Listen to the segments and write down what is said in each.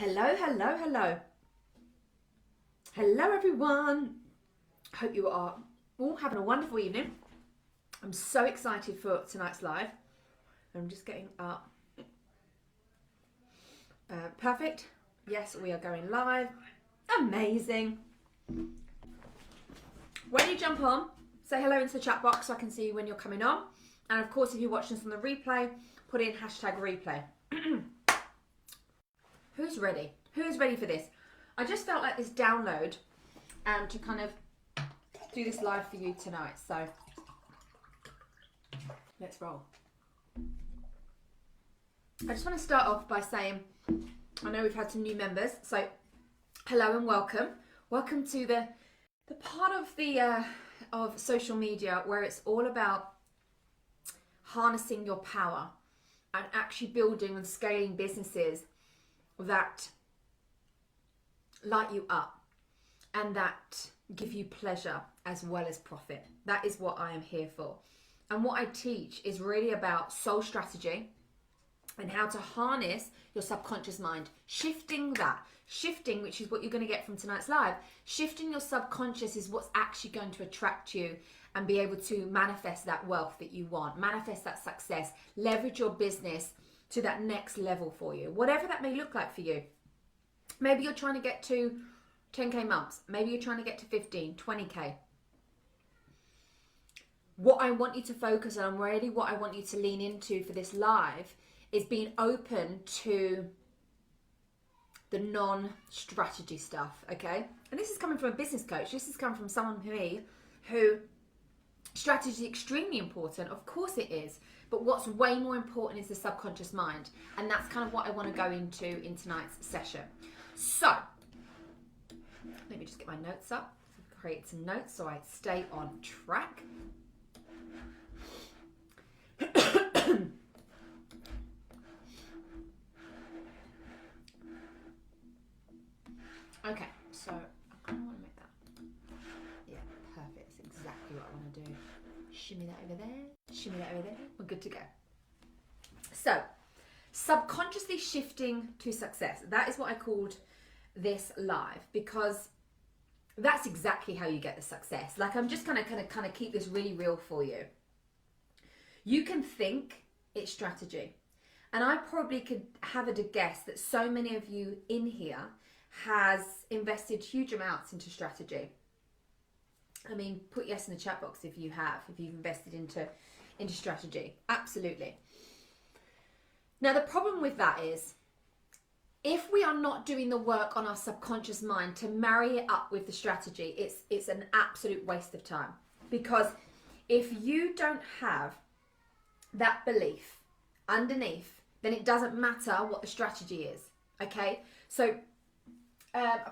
Hello, hello, hello. Hello, everyone. Hope you are all having a wonderful evening. I'm so excited for tonight's live. I'm just getting up. Perfect. Yes, we are going live. Amazing. When you jump on, say hello into the chat box so I can see you when you're coming on. And of course, if you're watching this on the replay, put in #replay. Who's ready? Who's ready for this? I just felt like this download to kind of do this live for you tonight. So let's roll. I just want to start off by saying, I know we've had some new members, so hello and welcome. Welcome to the part of the of social media where it's all about harnessing your power and actually building and scaling businesses that light you up and that give you pleasure as well as profit. That is what I am here for. And what I teach is really about soul strategy and how to harness your subconscious mind. Shifting, which is what you're going to get from tonight's live. Shifting your subconscious is what's actually going to attract you and be able to manifest that wealth that you want, manifest that success, leverage your business to that next level for you, whatever that may look like for you. Maybe you're trying to get to 10K months. Maybe you're trying to get to 15, 20K. What I want you to focus on, and really what I want you to lean into for this live, is being open to the non-strategy stuff, okay? And this is coming from a business coach. This is coming from someone who strategy is extremely important. Of course it is. But what's way more important is the subconscious mind. And that's kind of what I want to go into in tonight's session. So, let me just get my notes up. Create some notes so I stay on track. Okay, so I kind of want to make that. Yeah, perfect. That's exactly what I want to do. Shimmy that over there. Shimmy that over there. We're good to go. So, subconsciously shifting to success. That is what I called this live, because that's exactly how you get the success. Like, I'm just gonna kind of keep this really real for you. You can think it's strategy, and I probably could hazard a guess that so many of you in here has invested huge amounts into strategy. I mean, put yes in the chat box if you've invested into strategy. Absolutely. Now, the problem with that is, if we are not doing the work on our subconscious mind to marry it up with the strategy, it's an absolute waste of time. Because if you don't have that belief underneath, then it doesn't matter what the strategy is. Okay? So,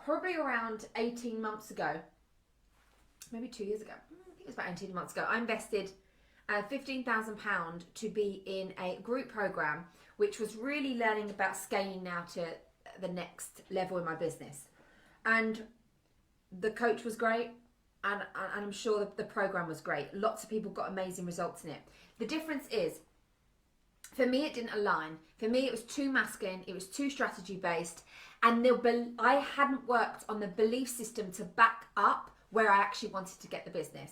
probably around 18 months ago, maybe 2 years ago, I think it was about 18 months ago, I invested £15,000 to be in a group program, which was really learning about scaling now to the next level in my business. And the coach was great, and I'm sure the program was great. Lots of people got amazing results in it. The difference is, for me, it didn't align. For me, it was too masculine, it was too strategy based, and I hadn't worked on the belief system to back up where I actually wanted to get the business.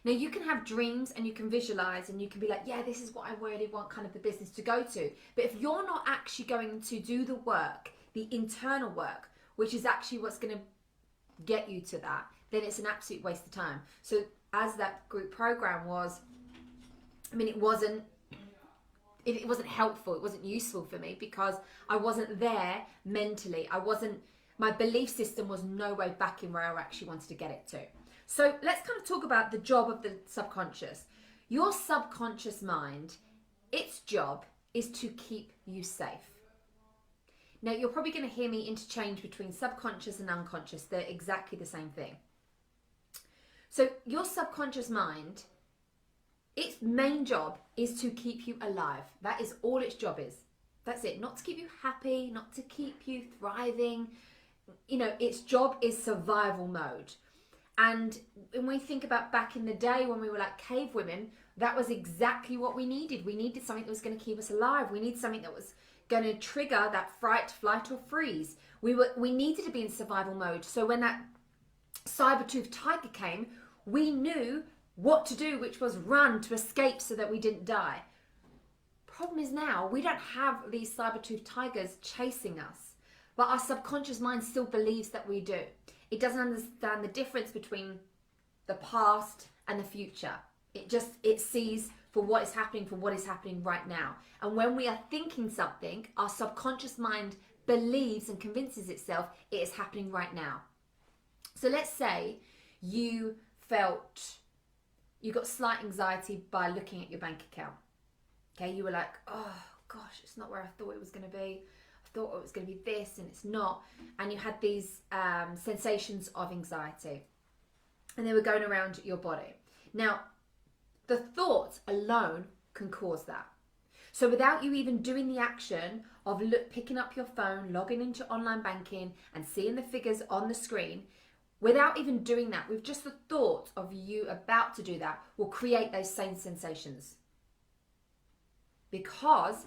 Now, you can have dreams and you can visualize and you can be like, yeah, this is what I really want kind of the business to go to. But if you're not actually going to do the work, the internal work, which is actually what's going to get you to that, then it's an absolute waste of time. So as that group program was, I mean, it wasn't helpful. It wasn't useful for me because I wasn't there mentally. My belief system was no way back in where I actually wanted to get it to. So let's kind of talk about the job of the subconscious. Your subconscious mind, its job is to keep you safe. Now, you're probably going to hear me interchange between subconscious and unconscious. They're exactly the same thing. So your subconscious mind, its main job is to keep you alive. That is all its job is. That's it. Not to keep you happy, not to keep you thriving. You know, its job is survival mode. And when we think about back in the day when we were like cave women, that was exactly what we needed. We needed something that was going to keep us alive. We needed something that was going to trigger that fright, flight, or freeze. We needed to be in survival mode. So when that saber-toothed tiger came, we knew what to do, which was run to escape so that we didn't die. Problem is now we don't have these saber-toothed tigers chasing us, but our subconscious mind still believes that we do. It doesn't understand the difference between the past and the future. It sees for what is happening right now. And when we are thinking something, our subconscious mind believes and convinces itself it is happening right now. So let's say you got slight anxiety by looking at your bank account. Okay, you were like, oh gosh, it's not where I thought it was going to be. I thought it was going to be this and it's not. And you had these sensations of anxiety and they were going around your body. Now, the thoughts alone can cause that. So without you even doing the action of picking up your phone, logging into online banking and seeing the figures on the screen, without even doing that, with just the thought of you about to do that will create those same sensations. Because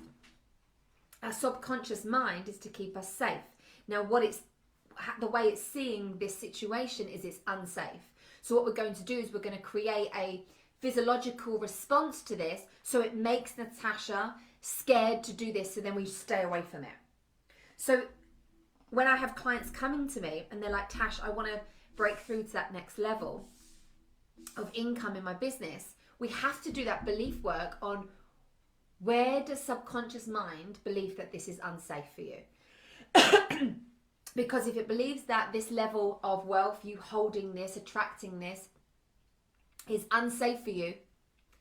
our subconscious mind is to keep us safe. Now, the way it's seeing this situation is it's unsafe. So what we're going to do is we're going to create a physiological response to this, so it makes Natasha scared to do this, so then we stay away from it. So when I have clients coming to me and they're like, Tash, I want to break through to that next level of income in my business, we have to do that belief work on where does subconscious mind believe that this is unsafe for you. Because if it believes that this level of wealth, you holding this, attracting this, is unsafe for you,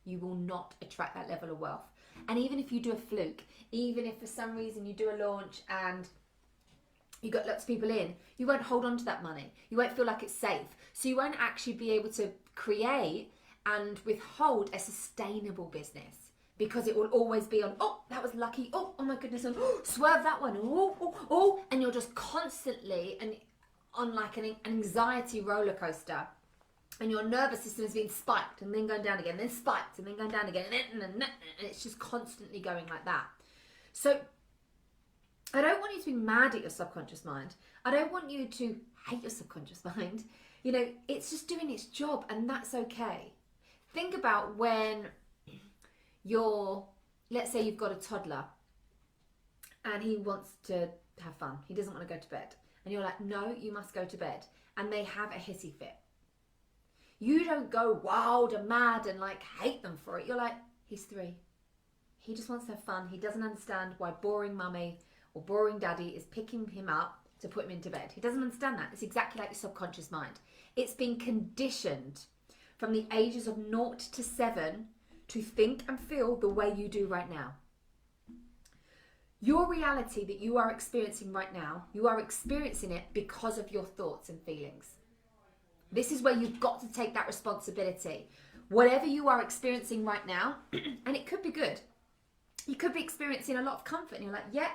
you will not attract that level of wealth. And even if you do a fluke, even if for some reason you do a launch and you got lots of people in, you won't hold on to that money. You won't feel like it's safe. So you won't actually be able to create and withhold a sustainable business, because it will always be on, oh, that was lucky. Oh my goodness. Oh, swerve that one. Oh. And you're just constantly on like an anxiety roller coaster. And your nervous system is being spiked and then going down again, then spiked and then going down again. And it's just constantly going like that. So I don't want you to be mad at your subconscious mind. I don't want you to hate your subconscious mind. You know, it's just doing its job, and that's okay. Think about when let's say you've got a toddler and he wants to have fun. He doesn't want to go to bed. And you're like, no, you must go to bed. And they have a hissy fit. You don't go wild and mad and like hate them for it. You're like, he's 3. He just wants to have fun. He doesn't understand why boring mummy or boring daddy is picking him up to put him into bed. He doesn't understand that. It's exactly like your subconscious mind. It's been conditioned from the ages of 0 to 7 to think and feel the way you do right now. Your reality that you are experiencing right now, you are experiencing it because of your thoughts and feelings. This is where you've got to take that responsibility. Whatever you are experiencing right now, and it could be good. You could be experiencing a lot of comfort and you're like, yeah.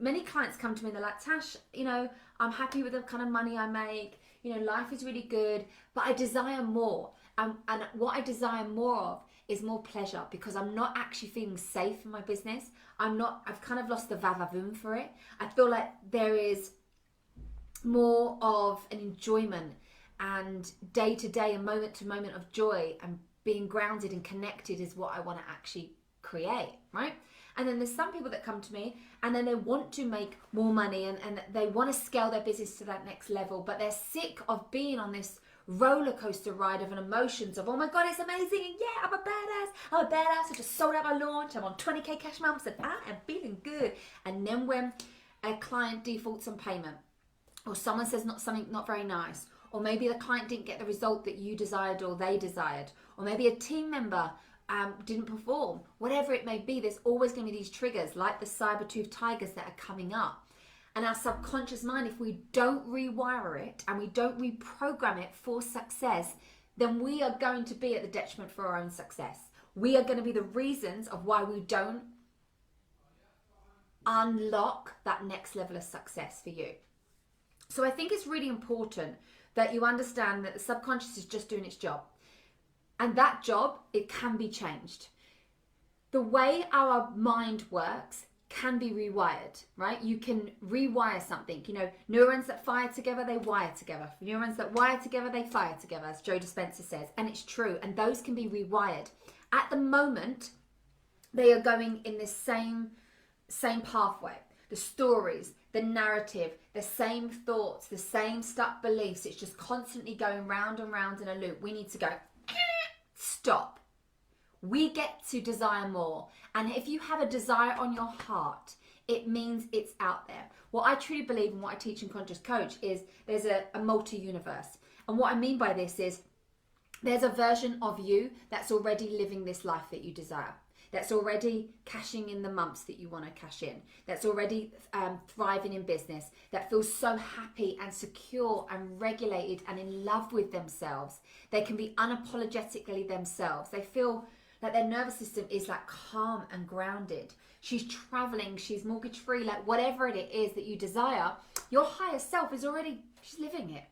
Many clients come to me and they're like, Tash, you know, I'm happy with the kind of money I make. You know, life is really good, but I desire more. And what I desire more of is more pleasure, because I'm not actually feeling safe in my business. I've kind of lost the va-va-voom for it. I feel like there is more of an enjoyment and day to day and moment to moment of joy, and being grounded and connected is what I want to actually create, right? And then there's some people that come to me and then they want to make more money and they want to scale their business to that next level, but they're sick of being on this roller coaster ride of emotions of, oh my God, it's amazing. And yeah, I'm a badass. I just sold out my launch. I'm on 20K cash months and I am feeling good. And then when a client defaults on payment, or someone says something not very nice, or maybe the client didn't get the result that you desired or they desired, or maybe a team member didn't perform, whatever it may be, there's always going to be these triggers like the saber-toothed tigers that are coming up. And our subconscious mind, if we don't rewire it and we don't reprogram it for success, then we are going to be at the detriment for our own success. We are going to be the reasons of why we don't unlock that next level of success for you. So I think it's really important that you understand that the subconscious is just doing its job. And that job, it can be changed. The way our mind works can be rewired, right? You can rewire something. You know, neurons that fire together, they wire together. Neurons that wire together, they fire together, as Joe Dispenza says. And it's true. And those can be rewired. At the moment, they are going in this same pathway. The stories, the narrative, the same thoughts, the same stuck beliefs. It's just constantly going round and round in a loop. We need to go, stop. We get to desire more. And if you have a desire on your heart, it means it's out there. What I truly believe and what I teach in Conscious Coach is there's a multi-universe. And what I mean by this is there's a version of you that's already living this life that you desire. That's already cashing in the months that you want to cash in. That's already thriving in business. That feels so happy and secure and regulated and in love with themselves. They can be unapologetically themselves. They feel like their nervous system is like calm and grounded. She's traveling, she's mortgage free, like whatever it is that you desire, your higher self is already, she's living it.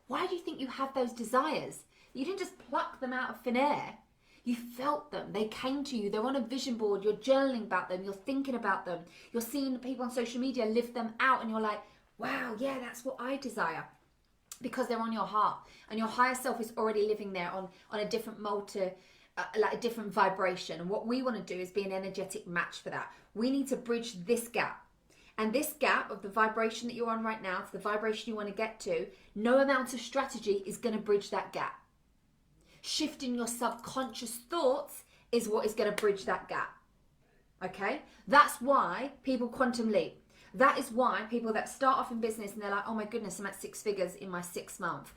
Why do you think you have those desires? You didn't just pluck them out of thin air. You felt them. They came to you. They're on a vision board. You're journaling about them. You're thinking about them. You're seeing people on social media live them out and you're like, wow, yeah, that's what I desire. Because they're on your heart. And your higher self is already living there on a different like a different vibration. And what we want to do is be an energetic match for that. We need to bridge this gap. And this gap of the vibration that you're on right now to the vibration you want to get to, no amount of strategy is going to bridge that gap. Shifting your subconscious thoughts is what is going to bridge that gap. Okay? That's why people quantum leap. That is why people that start off in business and they're like, oh my goodness, I'm at 6 figures in my 6th month.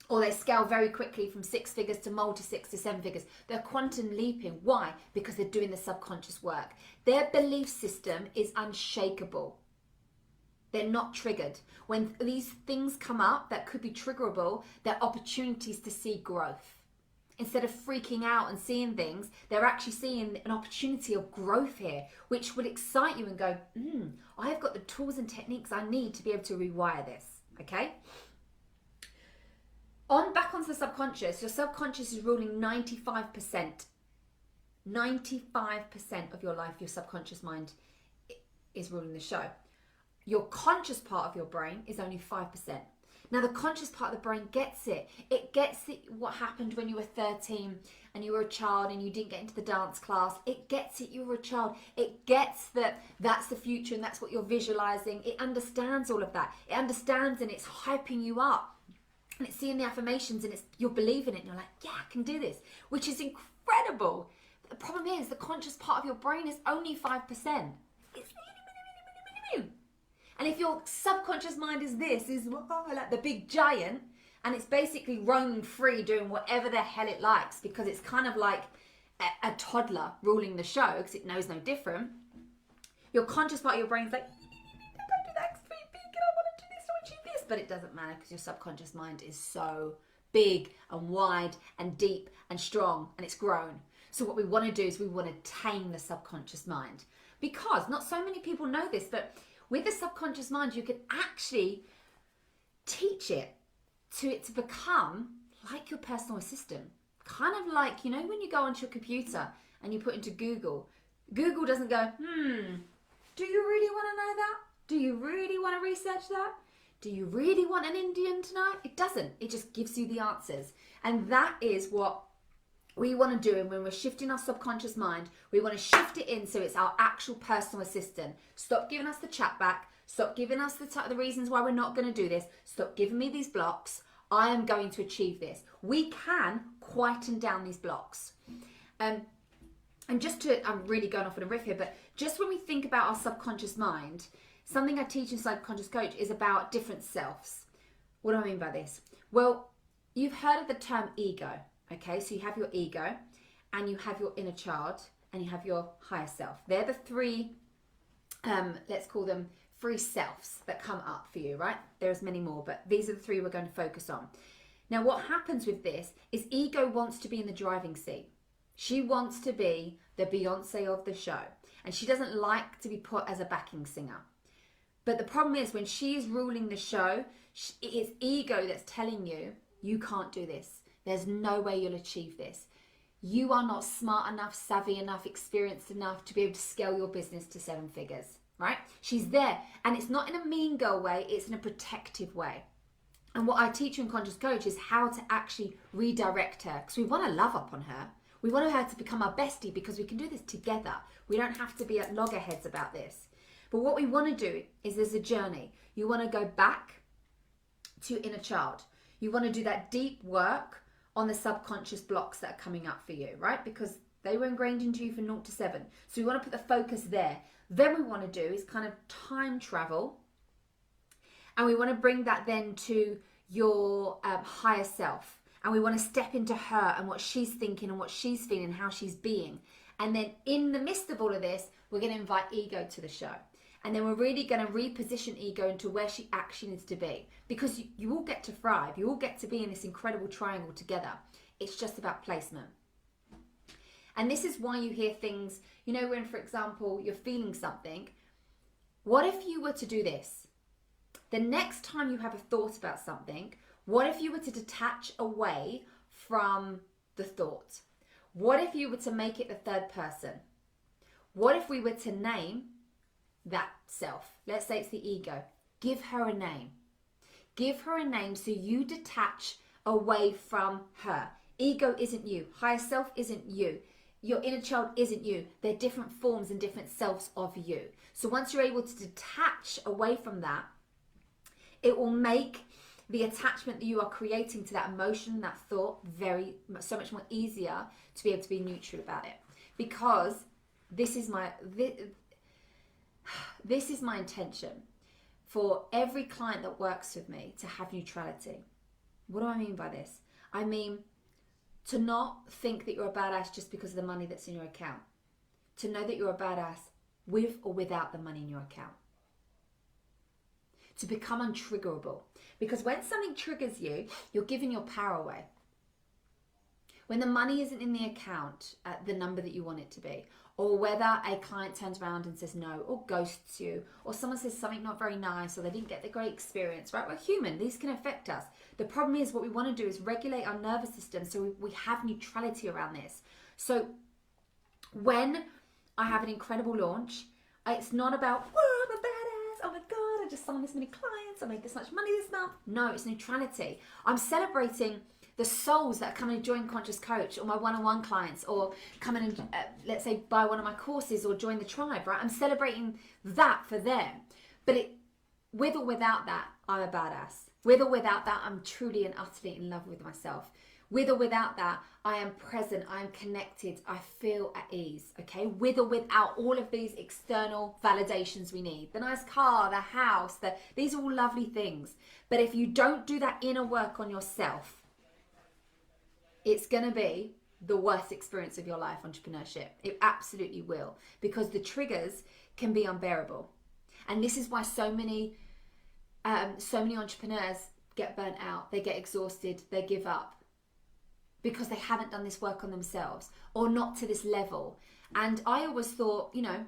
Or they scale very quickly from 6 figures to multi 6 to 7 figures. They're quantum leaping. Why? Because they're doing the subconscious work. Their belief system is unshakable. They're not triggered. When these things come up that could be triggerable, they're opportunities to see growth. Instead of freaking out and seeing things, they're actually seeing an opportunity of growth here, which will excite you and go, I've got the tools and techniques I need to be able to rewire this, okay? Back onto the subconscious, your subconscious is ruling 95%. 95% of your life, your subconscious mind is ruling the show. Your conscious part of your brain is only 5%. Now, the conscious part of the brain gets it. It gets it, what happened when you were 13 and you were a child and you didn't get into the dance class. It gets it, you were a child. It gets that that's the future and that's what you're visualizing. It understands all of that. It understands and it's hyping you up. And it's seeing the affirmations and you're believing it and you're like, yeah, I can do this, which is incredible. But the problem is the conscious part of your brain is only 5%. It's really, and if your subconscious mind is like the big giant, and it's basically roaming free doing whatever the hell it likes because it's kind of like a toddler ruling the show because it knows no different. Your conscious part of your brain's like, don't do that, it's very big and I want to do this, I want to do this. But it doesn't matter because your subconscious mind is so big and wide and deep and strong and it's grown. So what we want to do is we want to tame the subconscious mind because not so many people know this, but with the subconscious mind, you can actually teach it to become like your personal assistant. Kind of like, you know, when you go onto your computer and you put into Google, Google doesn't go, do you really want to know that? Do you really want to research that? Do you really want an Indian tonight? It doesn't. It just gives you the answers. And that is what we want to do. And when we're shifting our subconscious mind, we want to shift it in so it's our actual personal assistant. Stop giving us the chat back. Stop giving us the reasons why we're not going to do this. Stop giving me these blocks. I am going to achieve this. We can quieten down these blocks. And just to, I'm really going off on a riff here, but just when we think about our subconscious mind, something I teach in Subconscious Coach is about different selves. What do I mean by this? Well, you've heard of the term ego. Okay, so you have your ego and you have your inner child and you have your higher self. They're the three, let's call them three selves that come up for you, right? There's many more, but these are the three we're going to focus on. Now, what happens with this is ego wants to be in the driving seat. She wants to be the Beyonce of the show and she doesn't like to be put as a backing singer. But the problem is when she is ruling the show, it's ego that's telling you, you can't do this. There's no way you'll achieve this. you are not smart enough, savvy enough, experienced enough to be able to scale your business to 7 figures, right? She's there. And it's not in a mean girl way, it's in a protective way. And what I teach you in Conscious Coach is how to actually redirect her, because we want to love up on her. We want her to become our bestie because we can do this together. We don't have to be at loggerheads about this. But what we want to do is there's a journey. You want to go back to inner child. You want to do that deep work on the subconscious blocks that are coming up for you, right? Because they were ingrained into you from 0 to 7. So we want to put the focus there. Then we want to do is kind of time travel. And we want to bring that then to your higher self. And we want to step into her and what she's thinking and what she's feeling, how she's being. And then in the midst of all of this, we're going to invite ego to the show. And then we're really going to reposition ego into where she actually needs to be. Because you all get to thrive. You all get to be in this incredible triangle together. It's just about placement. And this is why you hear things, you know, when, for example, you're feeling something. What if you were to do this? The next time you have a thought about something, what if you were to detach away from the thought? What if you were to make it the third person? What if we were to name that self? Let's say it's the ego. Give her a name. Give her a name so you detach away from her. Ego isn't you. Higher self isn't you. Your inner child isn't you. They're different forms and different selves of you. So once you're able to detach away from that, it will make the attachment that you are creating to that emotion, that thought, so much more easier to be able to be neutral about it. Because this is my intention for every client that works with me to have neutrality. What do I mean by this? I mean to not think that you're a badass just because of the money that's in your account. To know that you're a badass with or without the money in your account. To become untriggerable. Because when something triggers you, you're giving your power away. When the money isn't in the account at the number that you want it to be, or whether a client turns around and says no, or ghosts you, or someone says something not very nice, or they didn't get the great experience, right? We're human. These can affect us. The problem is what we want to do is regulate our nervous system so we have neutrality around this. So when I have an incredible launch, it's not about, whoa, I'm a badass, oh my God, I just signed this many clients, I made this much money this month. No, it's neutrality. I'm celebrating the souls that are coming to join Conscious Coach, or my one-on-one clients, or come in and let's say buy one of my courses or join the tribe, right? I'm celebrating that for them. But with or without that, I'm a badass. With or without that, I'm truly and utterly in love with myself. With or without that, I am present, I am connected, I feel at ease, okay? With or without all of these external validations we need. The nice car, the house, these are all lovely things. But if you don't do that inner work on yourself, it's going to be the worst experience of your life, entrepreneurship. It absolutely will. Because the triggers can be unbearable. And this is why so many entrepreneurs get burnt out. They get exhausted. They give up. Because they haven't done this work on themselves. Or not to this level. And I always thought, you know,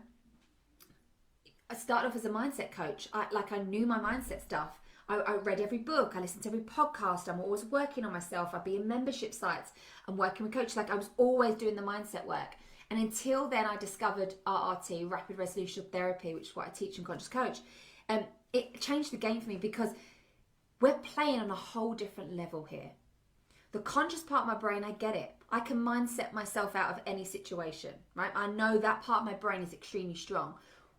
I started off as a mindset coach. I knew my mindset stuff. I read every book, I listened to every podcast, I'm always working on myself, I'd be in membership sites, I'm working with coaches, I was always doing the mindset work. And until then I discovered RRT, Rapid Resolution Therapy, which is what I teach in Conscious Coach. It changed the game for me because we're playing on a whole different level here. The conscious part of my brain, I get it. I can mindset myself out of any situation, right? I know that part of my brain is extremely strong.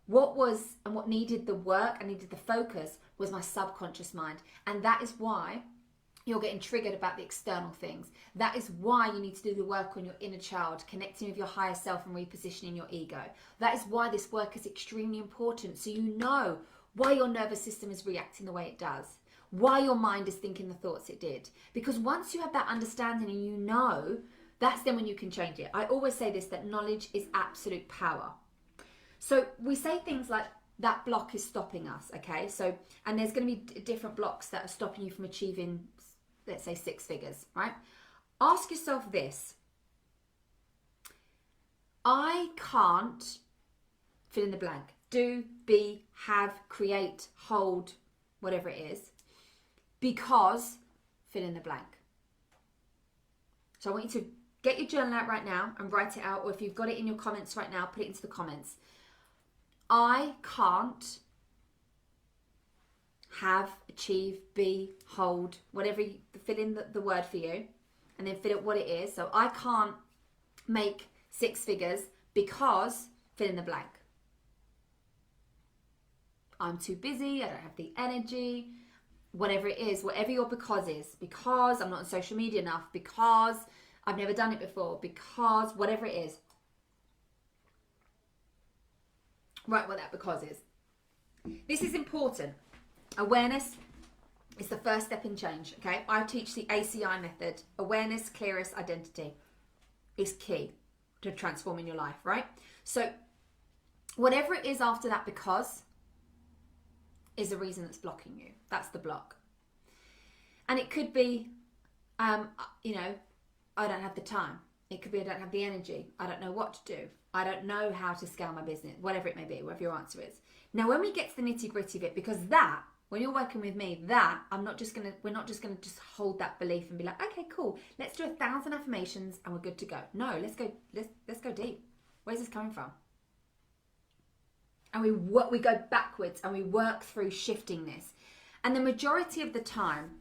What needed the work, I needed the focus, was my subconscious mind. And that is why you're getting triggered about the external things. That is why you need to do the work on your inner child, connecting with your higher self and repositioning your ego. That is why this work is extremely important. So you know why your nervous system is reacting the way it does, why your mind is thinking the thoughts it did. Because once you have that understanding and you know, that's then when you can change it. I always say this, that knowledge is absolute power. So we say things like, that block is stopping us, okay? So, and there's going to be different blocks that are stopping you from achieving, let's say, 6 figures, right? Ask yourself this. I can't fill in the blank. Do, be, have, create, hold, whatever it is, because fill in the blank. So I want you to Get your journal out right now and write it out. Or if you've got it in your comments right now, put it into the comments. I can't have, achieve, be, hold, whatever, fill in the word for you, and then fill it what it is. So I can't make 6 figures because, fill in the blank. I'm too busy, I don't have the energy, whatever it is, whatever your because is. Because I'm not on social media enough, because I've never done it before, because whatever it is. Write what that because is. This is important. Awareness is the first step in change, okay? I teach the ACI method. Awareness, clearest identity is key to transforming your life, right? So whatever it is after that because is the reason that's blocking you. That's the block. And it could be, you know, I don't have the time. It could be I don't have the energy. I don't know what to do. I don't know how to scale my business, whatever it may be, whatever your answer is. Now, when we get to the nitty gritty of it, because that, when you're working with me, that we're not just gonna just hold that belief and be like, okay, cool, let's do 1,000 affirmations and we're good to go. No, let's go deep. Where's this coming from? And we go backwards and we work through shifting this. And the majority of the time,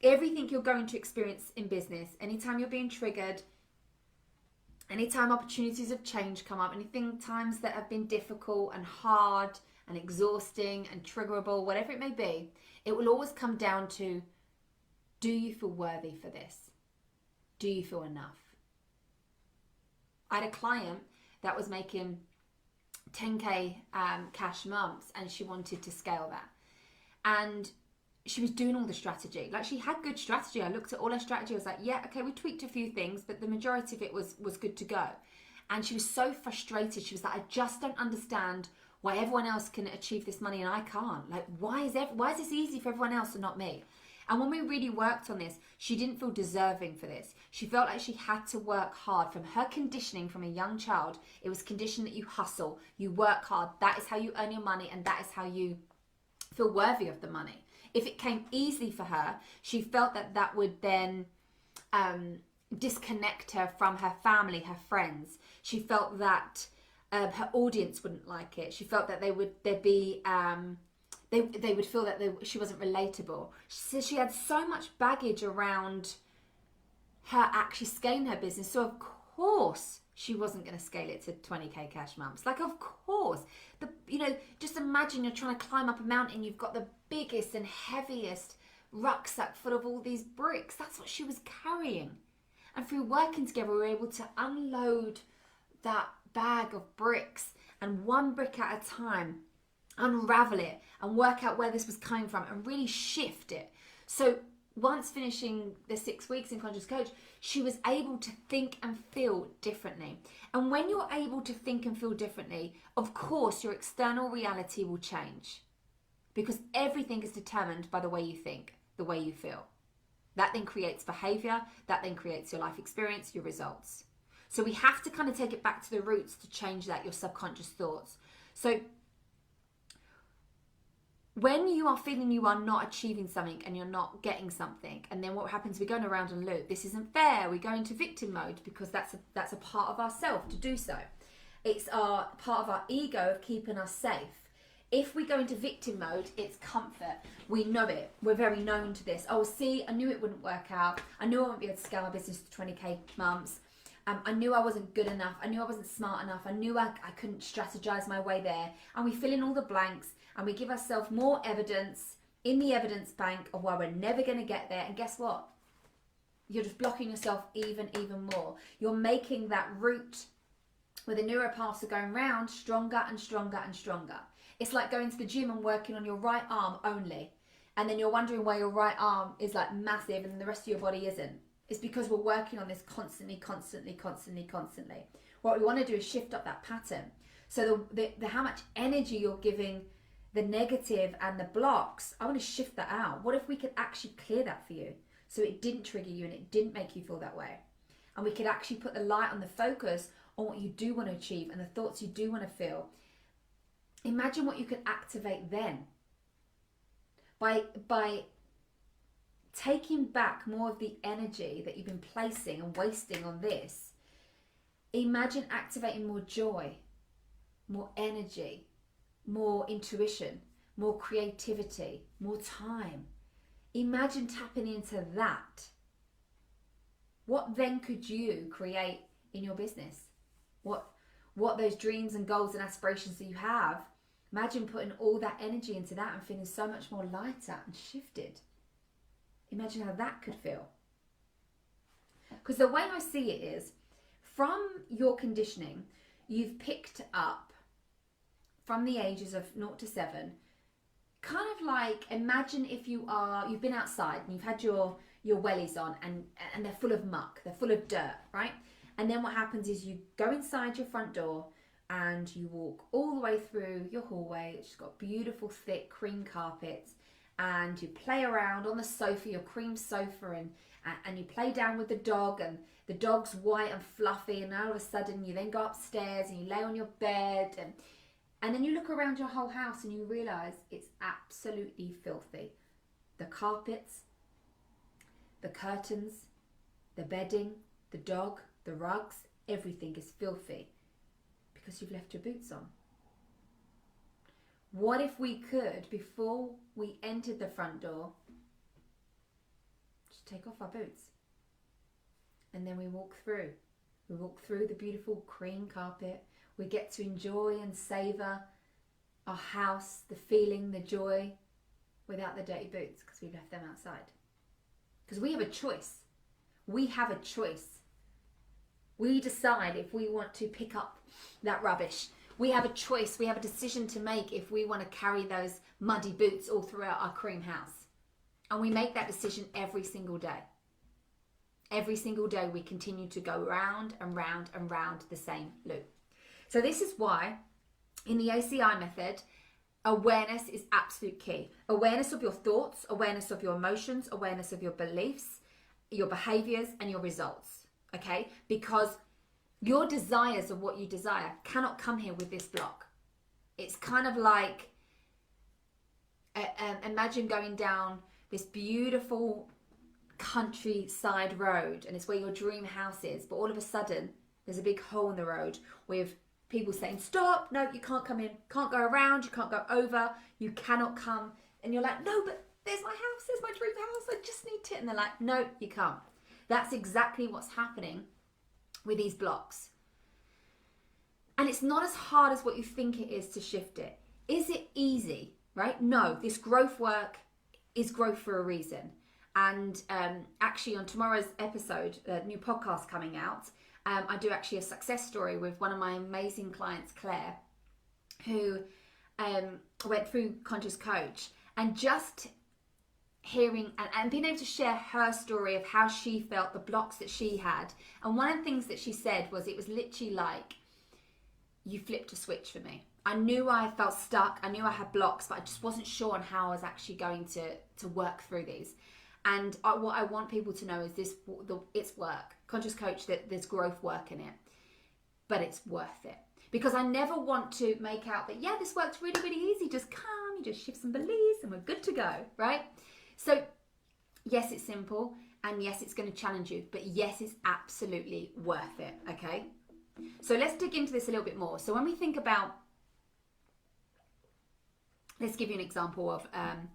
everything you're going to experience in business, anytime you're being triggered, anytime opportunities of change come up, anything times that have been difficult and hard and exhausting and triggerable, whatever it may be, it will always come down to, do you feel worthy for this? Do you feel enough? I had a client that was making 10K cash months and she wanted to scale that. And she was doing all the strategy. Like, she had good strategy. I looked at all her strategy. I was like, yeah, okay, we tweaked a few things, but the majority of it was good to go. And she was so frustrated. She was like, I just don't understand why everyone else can achieve this money and I can't. Like, why is this easy for everyone else and not me? And when we really worked on this, she didn't feel deserving for this. She felt like she had to work hard. From her conditioning from a young child, it was conditioned that you hustle, you work hard. That is how you earn your money and that is how you feel worthy of the money. If it came easily for her, she felt that that would then disconnect her from her family, her friends. She felt that her audience wouldn't like it. She felt that they would feel that she wasn't relatable. So she had so much baggage around her actually scaling her business. So of course she wasn't going to scale it to 20K cash months. Like, of course. Just imagine you're trying to climb up a mountain. You've got the biggest and heaviest rucksack full of all these bricks. That's what she was carrying. And through working together, we were able to unload that bag of bricks, and one brick at a time, unravel it and work out where this was coming from and really shift it. So once finishing the 6 weeks in Conscious Coach, she was able to think and feel differently. And when you're able to think and feel differently, of course, your external reality will change, because everything is determined by the way you think, the way you feel. That then creates behavior, that then creates your life experience, your results. So we have to kind of take it back to the roots to change that, your subconscious thoughts. So when you are feeling you are not achieving something and you're not getting something, and then what happens, we're going around and loop. This isn't fair. We go into victim mode because that's a part of ourself to do so. It's our part of our ego of keeping us safe. If we go into victim mode, it's comfort. We know it. We're very known to this. Oh, see, I knew it wouldn't work out. I knew I wouldn't be able to scale my business to 20K months. I knew I wasn't good enough. I knew I wasn't smart enough. I knew I couldn't strategize my way there. And we fill in all the blanks and we give ourselves more evidence in the evidence bank of why we're never going to get there. And guess what? You're just blocking yourself even more. You're making that route where the neuropaths are going round stronger and stronger and stronger. It's like going to the gym and working on your right arm only. And then you're wondering why your right arm is like massive and the rest of your body isn't. It's because we're working on this constantly. What we want to do is shift up that pattern. So the how much energy you're giving the negative and the blocks, I want to shift that out. What if we could actually clear that for you so it didn't trigger you and it didn't make you feel that way? And we could actually put the light on the focus on what you do want to achieve and the thoughts you do want to feel. Imagine what you could activate then by taking back more of the energy that you've been placing and wasting on this. Imagine activating more joy, more energy, more intuition, more creativity, more time. Imagine tapping into that. What then could you create in your business? What those dreams and goals and aspirations that you have, imagine putting all that energy into that and feeling so much more lighter and shifted. Imagine how that could feel. Because the way I see it is, from your conditioning, you've picked up from the ages of 0 to 7, kind of like, imagine if you've been outside and you've had your wellies on and they're full of muck, they're full of dirt, right? And then what happens is you go inside your front door and you walk all the way through your hallway, which has got beautiful thick cream carpets, and you play around on the sofa, your cream sofa, and you play down with the dog, and the dog's white and fluffy, and all of a sudden you then go upstairs and you lay on your bed, and then you look around your whole house and you realise it's absolutely filthy. The carpets, the curtains, the bedding, the dog, the rugs, everything is filthy because you've left your boots on. What if we could, before we entered the front door, just take off our boots, and then we walk through. We walk through the beautiful cream carpet. We get to enjoy and savour our house, the feeling, the joy, without the dirty boots because we've left them outside. Because we have a choice. We have a choice. We decide if we want to pick up that rubbish. We have a choice. We have a decision to make if we want to carry those muddy boots all throughout our cream house. And we make that decision every single day. Every single day we continue to go round and round and round the same loop. So this is why in the ACI method, awareness is absolute key. Awareness of your thoughts, awareness of your emotions, awareness of your beliefs, your behaviors, and your results. Okay? Because your desires of what you desire cannot come here with this block. It's kind of like, imagine going down this beautiful countryside road, and it's where your dream house is, but all of a sudden there's a big hole in the road with people saying, stop, no, you can't come in, can't go around, you can't go over, you cannot come. And you're like, no, but there's my house, there's my dream house, I just need it. And they're like, no, you can't. That's exactly what's happening with these blocks. And it's not as hard as what you think it is to shift it. Is it easy, right? No, this growth work is growth for a reason. And actually on tomorrow's episode, a new podcast coming out, I do actually a success story with one of my amazing clients, Claire, who went through Conscious Coach, and just hearing and being able to share her story of how she felt, the blocks that she had. And one of the things that she said was, it was literally like, you flipped a switch for me. I knew I felt stuck, I knew I had blocks, but I just wasn't sure on how I was actually going to work through these. And what I want people to know is it's work. Conscious Coach, that there's growth work in it, but it's worth it. Because I never want to make out that, yeah, this works really, really easy. Just come, you just shift some beliefs and we're good to go, right? So yes, it's simple, and yes, it's going to challenge you, but yes, it's absolutely worth it, okay? So let's dig into this a little bit more. So when we think about, let's give you an example of,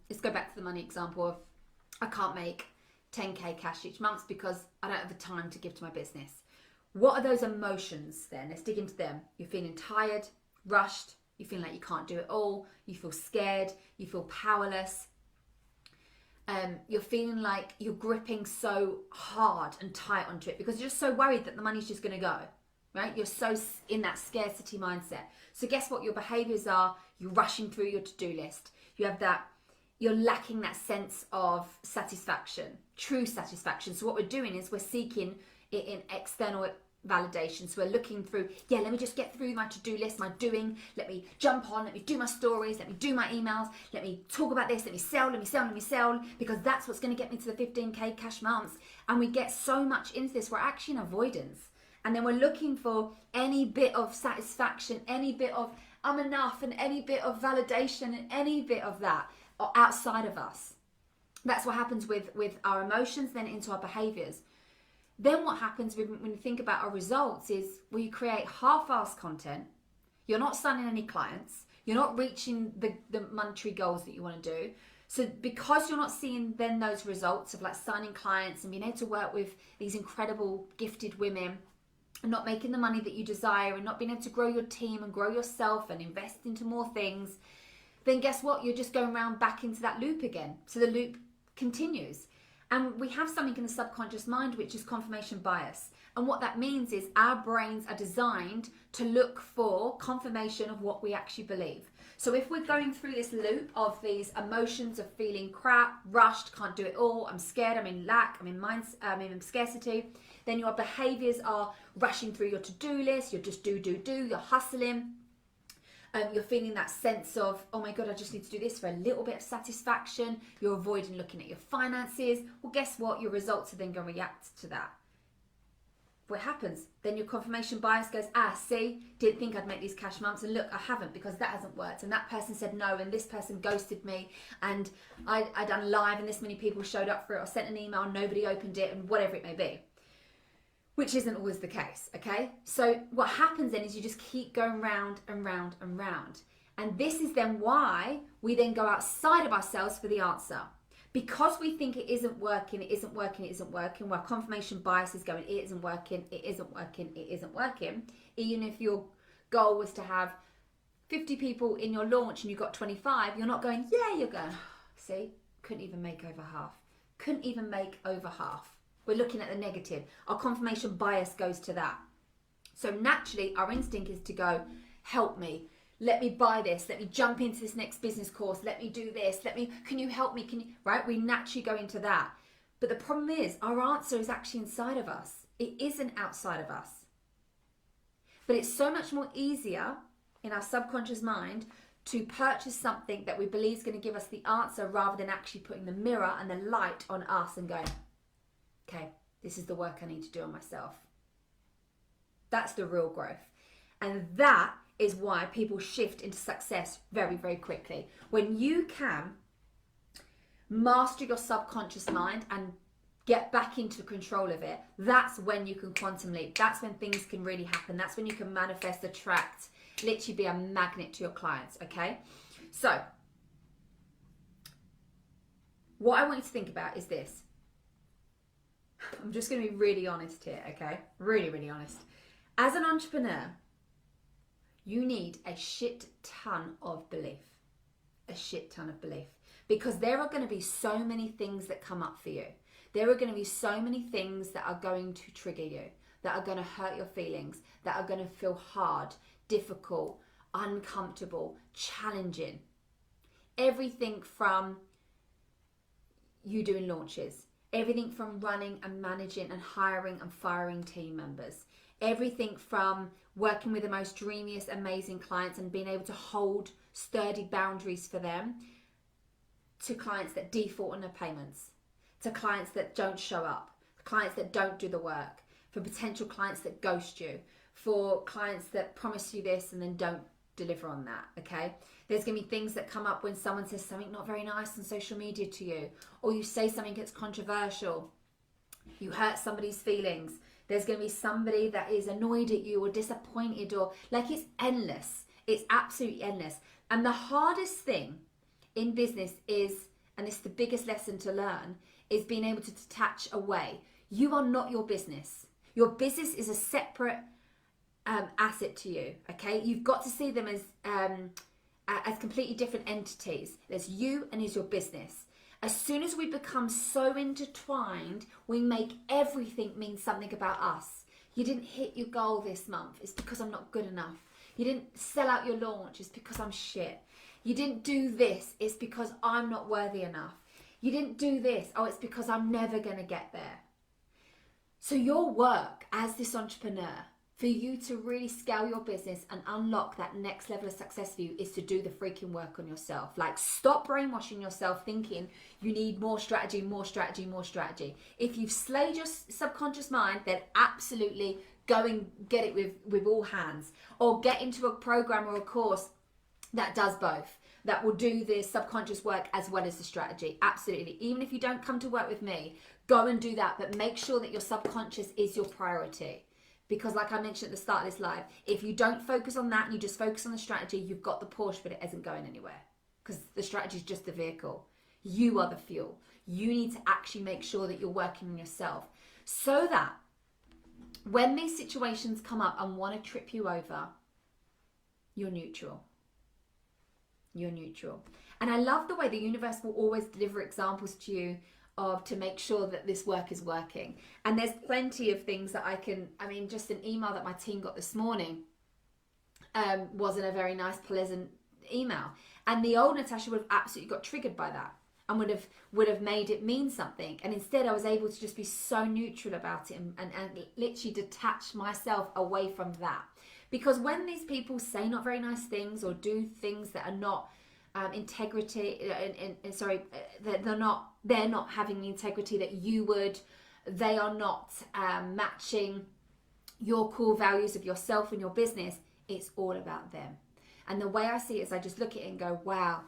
let's go back to the money example of, I can't make 10k cash each month because I don't have the time to give to my business. What are those emotions then? Let's dig into them. You're feeling tired, rushed, you feel like you can't do it all, you feel scared, you feel powerless. You're feeling like you're gripping so hard and tight onto it because you're just so worried that the money's just going to go, right? You're so in that scarcity mindset. So guess what your behaviors are? You're rushing through your to-do list. You have that, you're lacking that sense of satisfaction, true satisfaction. So what we're doing is we're seeking it in external validation. So we're looking through, yeah, let me just get through my to-do list, my doing, let me jump on, let me do my stories, let me do my emails, let me talk about this, let me sell, because that's what's going to get me to the 15k cash months. And we get so much into this, we're actually in avoidance. And then we're looking for any bit of satisfaction, any bit of I'm enough, and any bit of validation, and any bit of that outside of us. That's what happens with our emotions, then into our behaviors. Then what happens when you think about our results is we create half-assed content. You're not signing any clients. You're not reaching the monetary goals that you want to do. So because you're not seeing then those results of like signing clients and being able to work with these incredible gifted women and not making the money that you desire and not being able to grow your team and grow yourself and invest into more things, then guess what? You're just going around back into that loop again. So the loop continues. And we have something in the subconscious mind, which is confirmation bias. And what that means is our brains are designed to look for confirmation of what we actually believe. So if we're going through this loop of these emotions of feeling crap, rushed, can't do it all, I'm scared, I'm in lack, I'm in scarcity, then your behaviors are rushing through your to-do list, you're just do, you're hustling. You're feeling that sense of, oh my God, I just need to do this for a little bit of satisfaction. You're avoiding looking at your finances. Well, guess what? Your results are then going to react to that. What happens? Then your confirmation bias goes, see, didn't think I'd make these cash months. And look, I haven't because that hasn't worked. And that person said no. And this person ghosted me. And I done live and this many people showed up for it. Or sent an email, nobody opened it and whatever it may be. Which isn't always the case, okay? So what happens then is you just keep going round and round and round. And this is then why we then go outside of ourselves for the answer. Because we think it isn't working, it isn't working, it isn't working, where confirmation bias is going, it isn't working, it isn't working, it isn't working. Even if your goal was to have 50 people in your launch and you got 25, you're not going, yeah, you're going, see, couldn't even make over half. Couldn't even make over half. We're looking at the negative. Our confirmation bias goes to that. So naturally, our instinct is to go, help me. Let me buy this. Let me jump into this next business course. Let me do this. Can you help me? Right? We naturally go into that. But the problem is our answer is actually inside of us. It isn't outside of us. But it's so much more easier in our subconscious mind to purchase something that we believe is going to give us the answer rather than actually putting the mirror and the light on us and going, okay, this is the work I need to do on myself. That's the real growth. And that is why people shift into success very, very quickly. When you can master your subconscious mind and get back into control of it, that's when you can quantum leap. That's when things can really happen. That's when you can manifest, attract, literally be a magnet to your clients, okay? So, what I want you to think about is this. I'm just going to be really honest here, okay? Really, really honest. As an entrepreneur, you need a shit ton of belief. A shit ton of belief. Because there are going to be so many things that come up for you. There are going to be so many things that are going to trigger you, that are going to hurt your feelings, that are going to feel hard, difficult, uncomfortable, challenging. Everything from you doing launches. Everything from running and managing and hiring and firing team members. Everything from working with the most dreamiest, amazing clients and being able to hold sturdy boundaries for them, to clients that default on their payments, to clients that don't show up, clients that don't do the work, for potential clients that ghost you, for clients that promise you this and then don't deliver on that, okay? There's going to be things that come up when someone says something not very nice on social media to you, or you say something that's controversial, you hurt somebody's feelings. There's going to be somebody that is annoyed at you or disappointed, or like, it's endless. It's absolutely endless. And the hardest thing in business is, and it's the biggest lesson to learn, is being able to detach away. You are not your business. Your business is a separate asset to you, okay? You've got to see them as completely different entities. There's you and there's your business. As soon as we become so intertwined, we make everything mean something about us. You didn't hit your goal this month. It's because I'm not good enough. You didn't sell out your launch. It's because I'm shit. You didn't do this. It's because I'm not worthy enough. You didn't do this. Oh, it's because I'm never going to get there. So your work as this entrepreneur, for you to really scale your business and unlock that next level of success for you, is to do the freaking work on yourself. Like, stop brainwashing yourself thinking you need more strategy, more strategy, more strategy. If you've slayed your subconscious mind, then absolutely go and get it with all hands, or get into a program or a course that does both. that will do the subconscious work as well as the strategy. Absolutely. Even if you don't come to work with me, go and do that, but make sure that your subconscious is your priority. Because like I mentioned at the start of this live, if you don't focus on that and you just focus on the strategy, you've got the Porsche, but it isn't going anywhere. Because the strategy is just the vehicle. You are the fuel. You need to actually make sure that you're working on yourself so that when these situations come up and want to trip you over, you're neutral. You're neutral. And I love the way the universe will always deliver examples to you to make sure that this work is working. And there's plenty of things that just an email that my team got this morning wasn't a very nice, pleasant email. And the old Natasha would have absolutely got triggered by that and would have made it mean something. And instead I was able to just be so neutral about it and literally detach myself away from that. Because when these people say not very nice things or do things that are not they're not having the integrity that you would, they are not matching your core values of yourself and your business, it's all about them. And the way I see it is I just look at it and go, wow,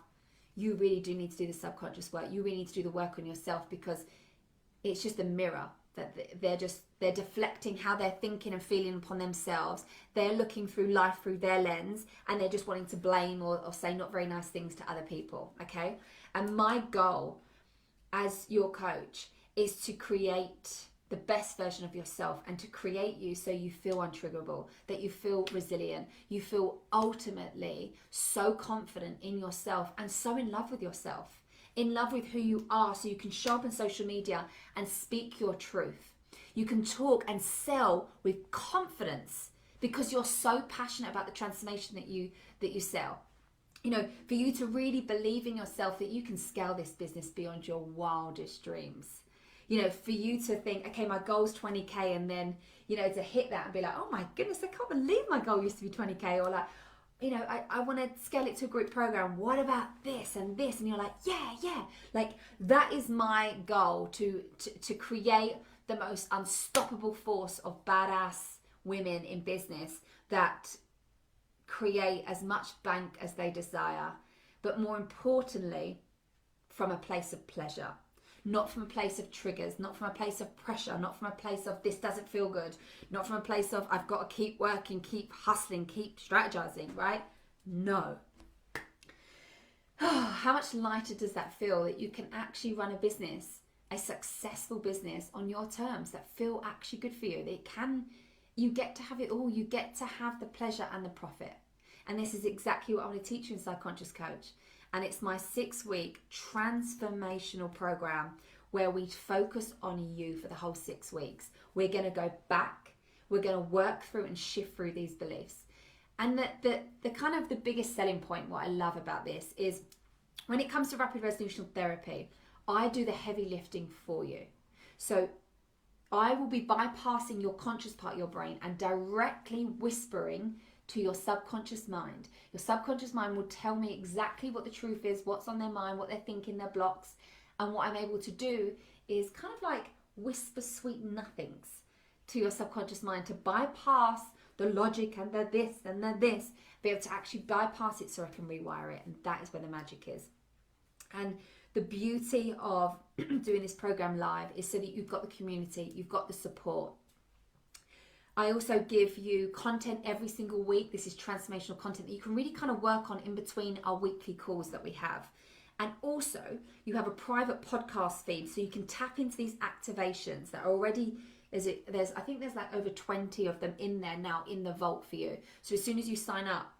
you really do need to do the subconscious work. You really need to do the work on yourself, because it's just a mirror that they're deflecting how they're thinking and feeling upon themselves. They're looking through life through their lens, and they're just wanting to blame or say not very nice things to other people, okay? And my goal as your coach is to create the best version of yourself and to create you so you feel untriggerable, that you feel resilient, you feel ultimately so confident in yourself and so in love with yourself, in love with who you are, so you can show up on social media and speak your truth. You can talk and sell with confidence because you're so passionate about the transformation that you sell. You know, for you to really believe in yourself that you can scale this business beyond your wildest dreams. You know, for you to think, okay, my goal's 20K, and then, you know, to hit that and be like, oh my goodness, I can't believe my goal used to be 20K, or like, you know, I want to scale it to a group program. What about this and this? And you're like, yeah. Like, that is my goal, to create the most unstoppable force of badass women in business that create as much bank as they desire, but more importantly, from a place of pleasure. Not from a place of triggers, not from a place of pressure, not from a place of this doesn't feel good, not from a place of I've got to keep working, keep hustling, keep strategizing, right? No. How much lighter does that feel that you can actually run a business, a successful business on your terms that feel actually good for you? You get to have it all. You get to have the pleasure and the profit. And this is exactly what I want to teach you in Subconscious Coach. And it's my 6-week transformational program where we focus on you for the whole 6 weeks. We're going to go back. We're going to work through and shift through these beliefs. And the kind of the biggest selling point, what I love about this, is when it comes to rapid resolution therapy, I do the heavy lifting for you. So I will be bypassing your conscious part of your brain and directly whispering to your subconscious mind. Your subconscious mind will tell me exactly what the truth is, what's on their mind, what they're thinking, their blocks. And what I'm able to do is kind of like whisper sweet nothings to your subconscious mind to bypass the logic and the this and the this, be able to actually bypass it so I can rewire it. And that is where the magic is. And the beauty of doing this program live is so that you've got the community, you've got the support. I also give you content every single week. This is transformational content that you can really kind of work on in between our weekly calls that we have. And also, you have a private podcast feed, so you can tap into these activations that are already, I think there's like over 20 of them in there now in the vault for you. So as soon as you sign up,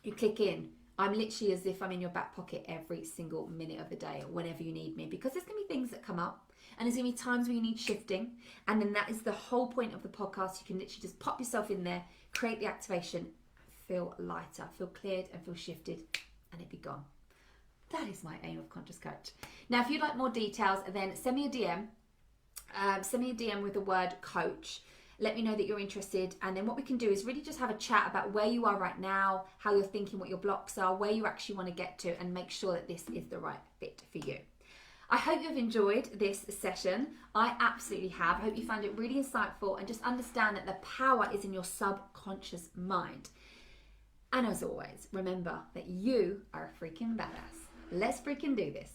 you click in. I'm literally as if I'm in your back pocket every single minute of the day, whenever you need me, because there's going to be things that come up. And there's going to be times where you need shifting. And then that is the whole point of the podcast. You can literally just pop yourself in there, create the activation, feel lighter, feel cleared and feel shifted, and it be gone. That is my aim of Conscious Coach. Now, if you'd like more details, then send me a DM. Send me a DM with the word coach. Let me know that you're interested. And then what we can do is really just have a chat about where you are right now, how you're thinking, what your blocks are, where you actually want to get to, and make sure that this is the right fit for you. I hope you've enjoyed this session. I absolutely have. I hope you found it really insightful, and just understand that the power is in your subconscious mind. And as always, remember that you are a freaking badass. Let's freaking do this.